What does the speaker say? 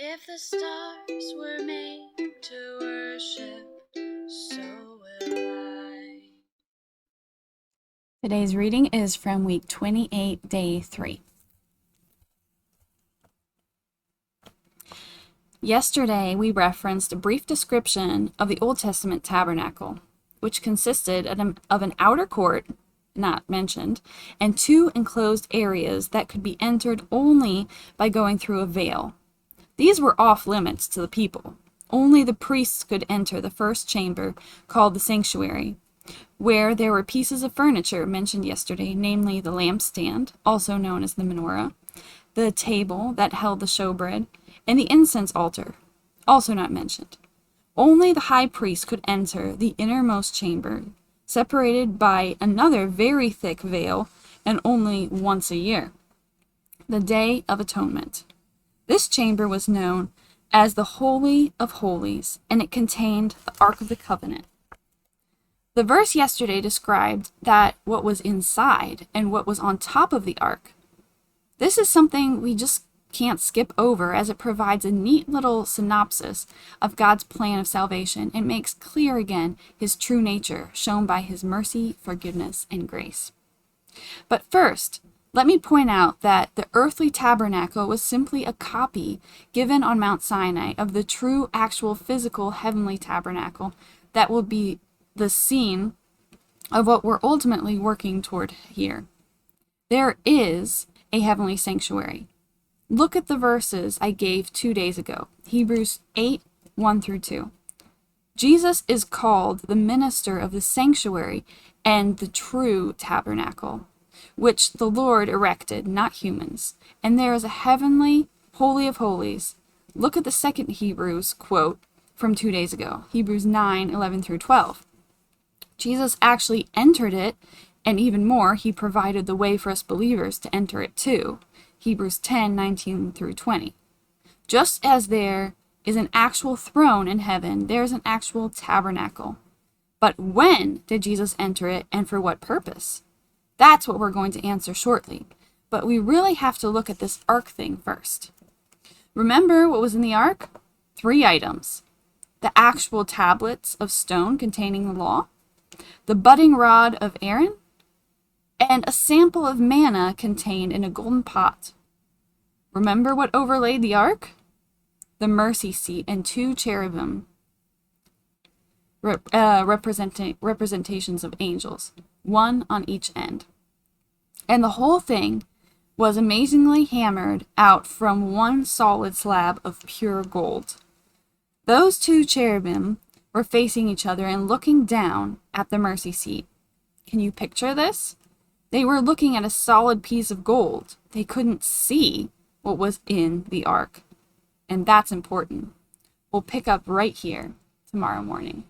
If the stars were made to worship, so will I. Today's reading is from week 28, day 3. Yesterday, we referenced a brief description of the Old Testament tabernacle, which consisted of an outer court, not mentioned, and 2 enclosed areas that could be entered only by going through a veil. These were off limits to the people. Only the priests could enter the first chamber, called the sanctuary, where there were pieces of furniture mentioned yesterday, namely the lampstand, also known as the menorah, the table that held the showbread, and the incense altar, also not mentioned. Only the high priest could enter the innermost chamber, separated by another very thick veil, and only once a year, the Day of Atonement. This chamber was known as the Holy of Holies, and it contained the Ark of the Covenant. The verse yesterday described that what was inside and what was on top of the ark. This is something we just can't skip over, as it provides a neat little synopsis of God's plan of salvation and makes clear again his true nature, shown by his mercy, forgiveness, and grace. But first, let me point out that the earthly tabernacle was simply a copy given on Mount Sinai of the true, actual, physical heavenly tabernacle that will be the scene of what we're ultimately working toward here. There is a heavenly sanctuary. Look at the verses I gave 2 days ago, Hebrews 8, 1 through 2. Jesus is called the minister of the sanctuary and the true tabernacle, which the Lord erected, not humans. And there is a heavenly Holy of Holies. Look at the second Hebrews quote from 2 days ago, Hebrews 9, 11 through 12. Jesus actually entered it, and even more, he provided the way for us believers to enter it too, Hebrews 10, 19 through 20. Just as there is an actual throne in heaven, there is an actual tabernacle. But when did Jesus enter it, and for what purpose? That's what we're going to answer shortly. But we really have to look at this ark thing first. Remember what was in the ark? 3 items. The actual tablets of stone containing the law, the budding rod of Aaron, and a sample of manna contained in a golden pot. Remember what overlaid the ark? The mercy seat and 2 cherubim, representations of angels, 1 on each end. And the whole thing was amazingly hammered out from 1 solid slab of pure gold. Those 2 cherubim were facing each other and looking down at the mercy seat. Can you picture this? They were looking at a solid piece of gold. They couldn't see what was in the ark. And that's important. We'll pick up right here tomorrow morning.